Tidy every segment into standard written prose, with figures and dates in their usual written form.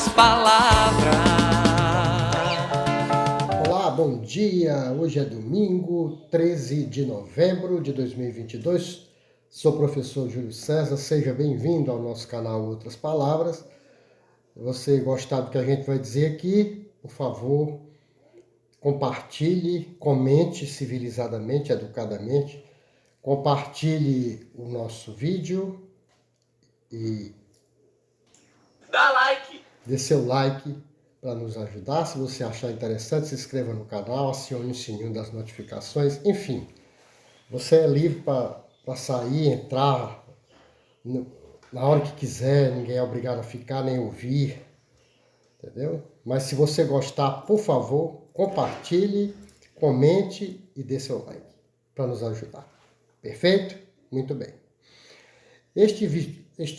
outras palavras. Olá, bom dia! Hoje é domingo, 13 de novembro de 2022. Sou o professor Júlio César, seja bem-vindo ao nosso canal Outras Palavras. Se você gostar do que a gente vai dizer aqui, por favor, compartilhe, comente civilizadamente, educadamente, compartilhe o nosso vídeo e Dá like! dê seu like para nos ajudar. Se você achar interessante, se inscreva no canal, acione o sininho das notificações. Enfim, você é livre para sair, entrar na hora que quiser, ninguém é obrigado a ficar nem ouvir, entendeu? Mas se você gostar, por favor, compartilhe, comente e dê seu like para nos ajudar. Perfeito? Muito bem. Este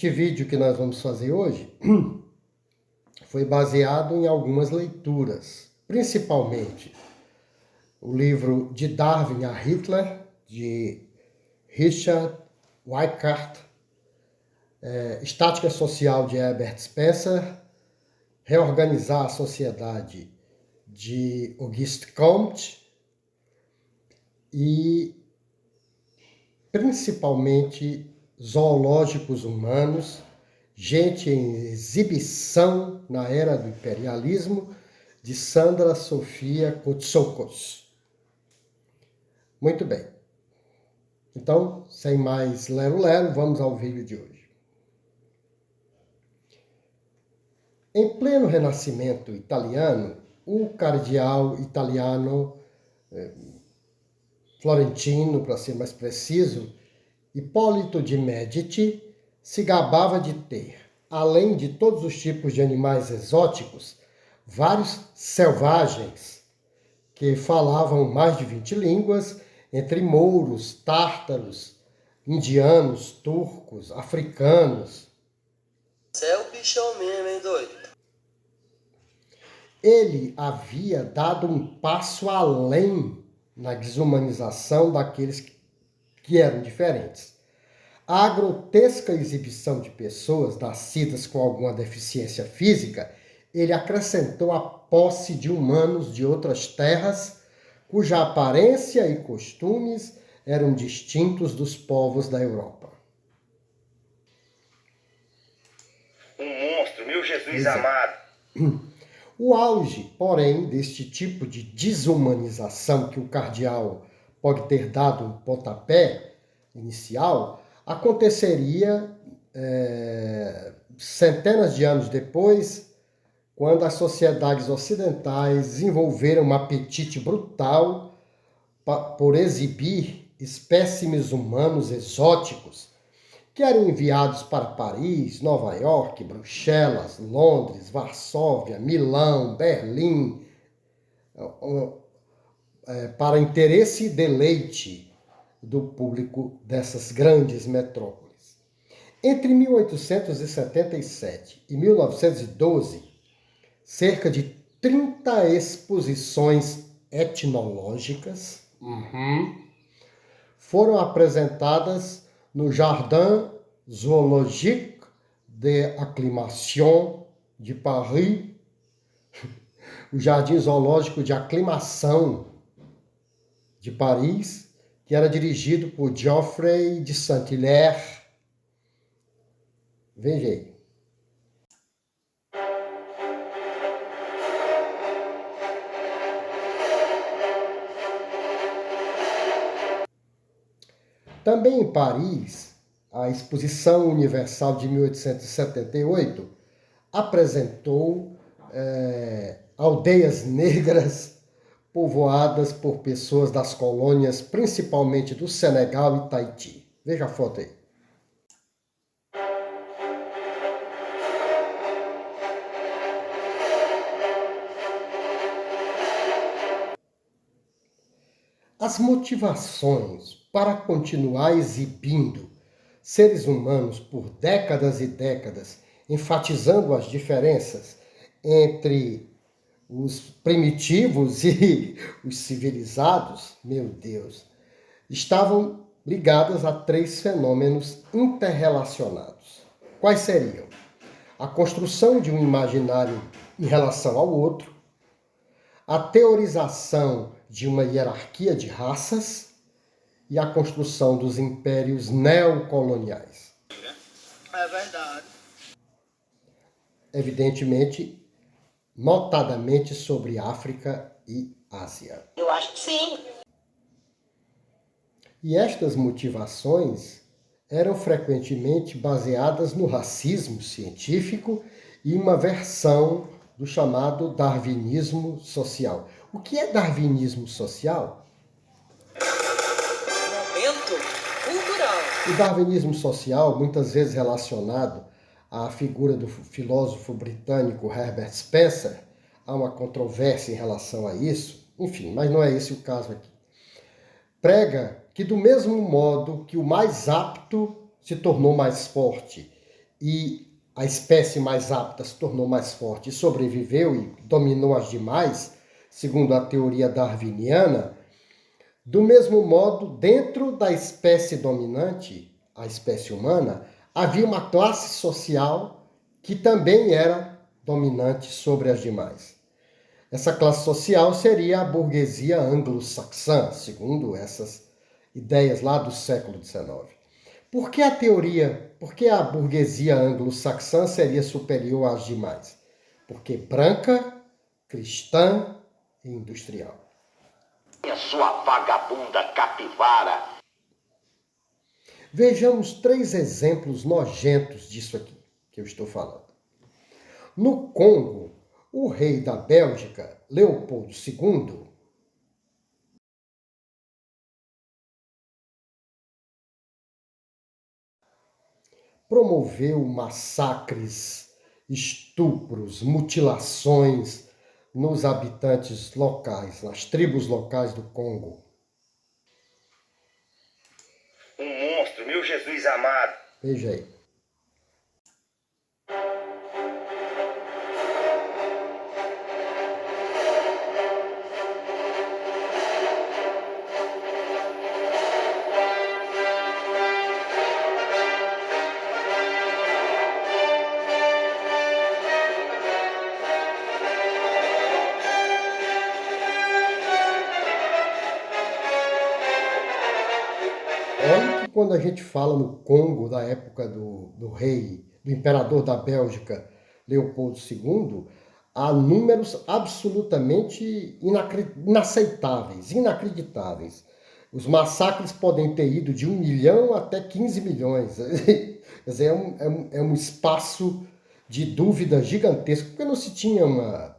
vídeo que nós vamos fazer hoje foi baseado em algumas leituras, principalmente o livro De Darwin a Hitler, de Richard Weikart, Estática Social, de Herbert Spencer, Reorganizar a Sociedade, de Auguste Comte, e principalmente Zoológicos Humanos, Gente em Exibição na Era do Imperialismo, de Sandra Sofia Kotsokos. Muito bem. Então, sem mais lero-lero, vamos ao vídeo de hoje. Em pleno Renascimento italiano, o cardeal italiano florentino, para ser mais preciso, Hipólito de Médici, se gabava de ter, além de todos os tipos de animais exóticos, vários selvagens que falavam mais de 20 línguas, entre mouros, tártaros, indianos, turcos, africanos. Você é o bichão mesmo, hein, doido? Ele havia dado um passo além na desumanização daqueles que eram diferentes. A grotesca exibição de pessoas nascidas com alguma deficiência física, ele acrescentou a posse de humanos de outras terras, cuja aparência e costumes eram distintos dos povos da Europa. Um monstro, meu Jesus Exato. amado. O auge, porém, deste tipo de desumanização que o cardeal pode ter dado um pontapé inicial, aconteceria centenas de anos depois, quando as sociedades ocidentais desenvolveram um apetite brutal por exibir espécimes humanos exóticos que eram enviados para Paris, Nova York, Bruxelas, Londres, Varsóvia, Milão, Berlim, para interesse e deleite do público dessas grandes metrópoles. Entre 1877 e 1912, cerca de 30 exposições etnológicas foram apresentadas no Jardin Zoologique d'Acclimation de Paris, o Jardim Zoológico de Aclimação de Paris, que era dirigido por Geoffroy de Saint-Hilaire. Veja aí. Também em Paris, a Exposição Universal de 1878 apresentou aldeias negras povoadas por pessoas das colônias, principalmente do Senegal e Tahiti. Veja a foto aí. As motivações para continuar exibindo seres humanos por décadas e décadas, enfatizando as diferenças entre os primitivos e os civilizados, meu Deus, estavam ligadas a 3 fenômenos interrelacionados. Quais seriam? a construção de um imaginário em relação ao outro, a teorização de uma hierarquia de raças e a construção dos impérios neocoloniais. É verdade. Evidentemente, notadamente sobre África e Ásia. Eu acho que sim. E estas motivações eram frequentemente baseadas no racismo científico e uma versão do chamado darwinismo social. O que é darwinismo social? Momento cultural. O darwinismo social, muitas vezes relacionado à figura do filósofo britânico Herbert Spencer, há uma controvérsia em relação a isso, enfim, mas não é esse o caso aqui. Prega que do mesmo modo que o mais apto se tornou mais forte e a espécie mais apta se tornou mais forte e sobreviveu e dominou as demais, segundo a teoria darwiniana, do mesmo modo, dentro da espécie dominante, a espécie humana, havia uma classe social que também era dominante sobre as demais. Essa classe social seria a burguesia anglo-saxã, segundo essas ideias lá do século XIX. Por que a burguesia anglo-saxã seria superior às demais? Porque branca, cristã e industrial. É sua vagabunda capivara. Vejamos 3 exemplos nojentos disso aqui que eu estou falando. No Congo, o rei da Bélgica, Leopoldo II, promoveu massacres, estupros, mutilações nos habitantes locais, nas tribos locais do Congo. Um monstro, meu Jesus amado. Veja aí. Olha que quando a gente fala no Congo, da época do rei, do imperador da Bélgica, Leopoldo II, há números absolutamente inaceitáveis, inacreditáveis. Os massacres podem ter ido de 1 milhão até 15 milhões. Quer dizer, é um espaço de dúvida gigantesco, porque não se tinha uma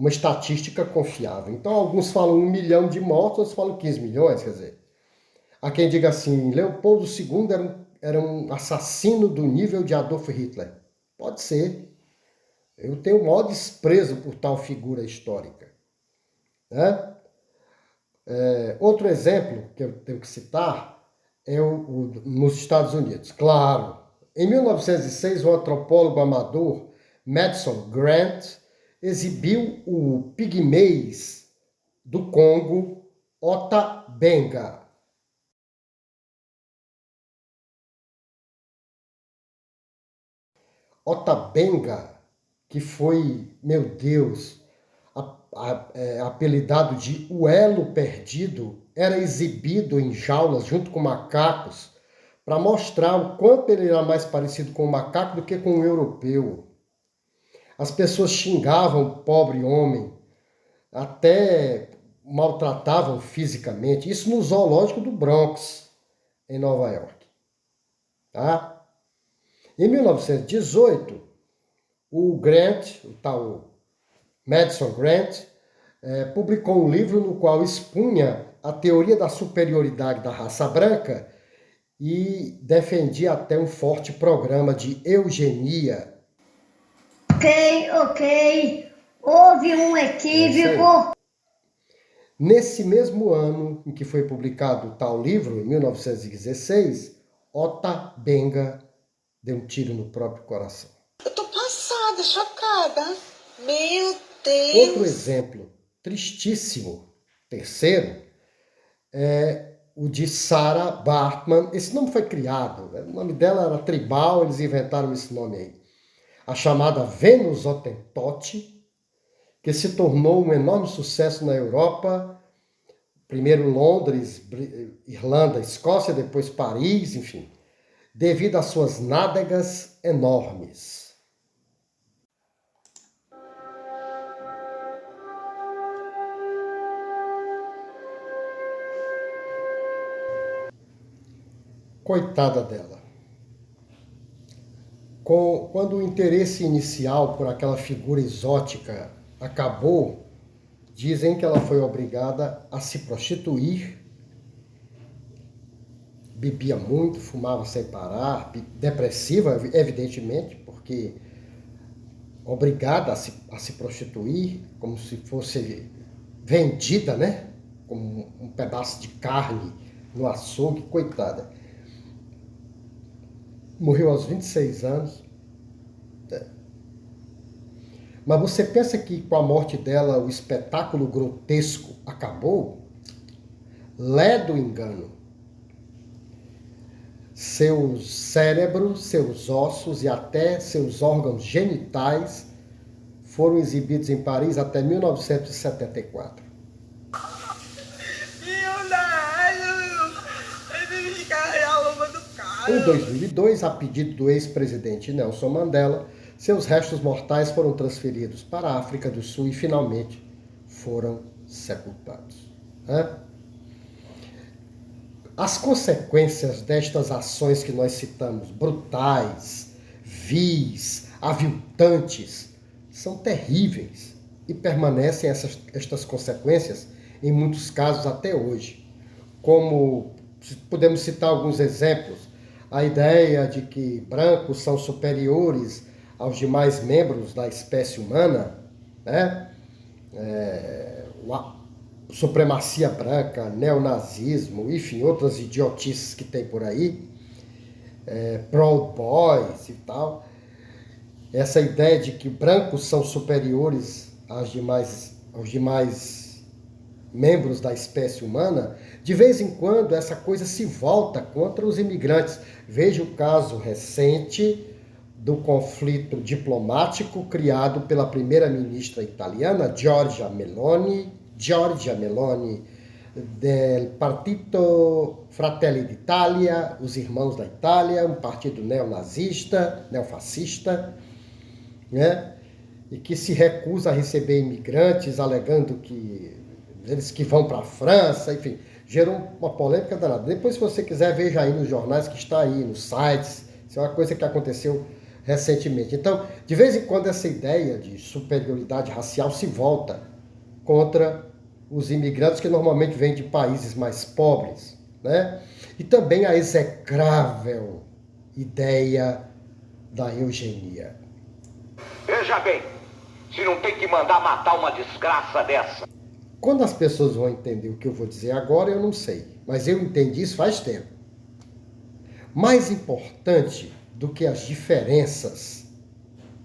estatística confiável. Então, alguns falam 1 milhão de mortos, outros falam 15 milhões, quer dizer. Há quem diga assim, Leopoldo II era um assassino do nível de Adolf Hitler. Pode ser. Eu tenho o maior desprezo por tal figura histórica. Né? Outro exemplo que eu tenho que citar é nos Estados Unidos. Claro, em 1906, o antropólogo amador Madison Grant exibiu o pigmês do Congo, Ota Benga. Ota Benga, que foi, meu Deus, apelidado de o elo perdido, era exibido em jaulas junto com macacos para mostrar o quanto ele era mais parecido com o macaco do que com o europeu. As pessoas xingavam o pobre homem, até maltratavam fisicamente. Isso no zoológico do Bronx, em Nova York. Tá? Em 1918, o Grant, o tal Madison Grant, publicou um livro no qual expunha a teoria da superioridade da raça branca e defendia até um forte programa de eugenia. Ok. Houve um equívoco. Nesse mesmo ano em que foi publicado o tal livro, em 1916, Ota Benga deu um tiro no próprio coração. Eu tô passada, chocada. Meu Deus. Outro exemplo tristíssimo, terceiro, é o de Sarah Baartman. Esse nome foi criado, o nome dela era tribal, eles inventaram esse nome aí. a chamada Vênus Hottentote, que se tornou um enorme sucesso na Europa, primeiro Londres, Irlanda, Escócia, depois Paris, enfim, devido às suas nádegas enormes. Coitada dela. Quando o interesse inicial por aquela figura exótica acabou, dizem que ela foi obrigada a se prostituir, bebia muito, fumava sem parar, depressiva, evidentemente, porque obrigada a se prostituir, como se fosse vendida, né? Como um pedaço de carne no açougue, coitada. Morreu aos 26 anos. Mas você pensa que com a morte dela o espetáculo grotesco acabou? Ledo engano. Seus cérebros, seus ossos e até seus órgãos genitais foram exibidos em Paris até 1974. Em 2002, a pedido do ex-presidente Nelson Mandela, seus restos mortais foram transferidos para a África do Sul e finalmente foram sepultados. As consequências destas ações que nós citamos, brutais, vis, aviltantes, são terríveis e permanecem estas consequências em muitos casos até hoje. Como podemos citar alguns exemplos, a ideia de que brancos são superiores aos demais membros da espécie humana, né? Supremacia branca, neonazismo, enfim, outras idiotices que tem por aí, Proud Boys e tal. Essa ideia de que brancos são superiores aos demais membros da espécie humana, de vez em quando essa coisa se volta contra os imigrantes. Veja o caso recente do conflito diplomático criado pela primeira-ministra italiana, Giorgia Meloni, del Partito Fratelli d'Italia, os Irmãos da Itália, um partido neonazista, neofascista, né? E que se recusa a receber imigrantes, alegando que eles que vão para a França, enfim, gerou uma polêmica danada. Depois, se você quiser, veja aí nos jornais que está aí, nos sites, isso é uma coisa que aconteceu recentemente. Então, de vez em quando, essa ideia de superioridade racial se volta contra os imigrantes que normalmente vêm de países mais pobres, né? E também a execrável ideia da eugenia. Veja bem, se não tem que mandar matar uma desgraça dessa. Quando as pessoas vão entender o que eu vou dizer agora, eu não sei. Mas eu entendi isso faz tempo. Mais importante do que as diferenças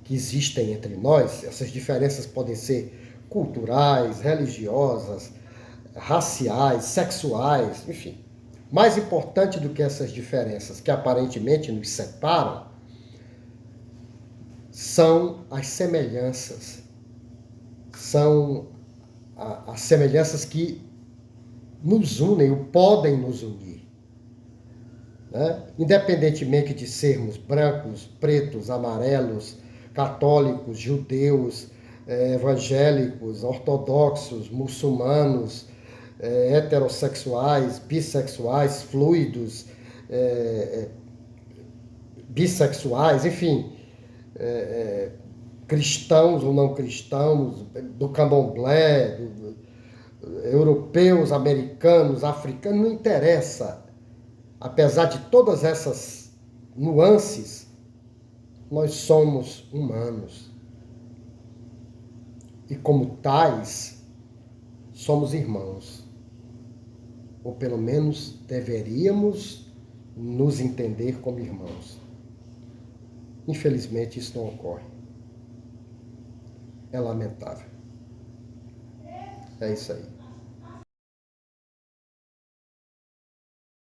que existem entre nós, essas diferenças podem ser culturais, religiosas, raciais, sexuais, enfim. Mais importante do que essas diferenças que aparentemente nos separam, são as semelhanças. São as semelhanças que nos unem ou podem nos unir, né? Independentemente de sermos brancos, pretos, amarelos, católicos, judeus, evangélicos, ortodoxos, muçulmanos, heterossexuais, bissexuais, fluidos, bissexuais, enfim, cristãos ou não cristãos, do candomblé, europeus, americanos, africanos, não interessa. Apesar de todas essas nuances, nós somos humanos. E como tais, somos irmãos. Ou pelo menos deveríamos nos entender como irmãos. Infelizmente, isso não ocorre. É lamentável. É isso aí.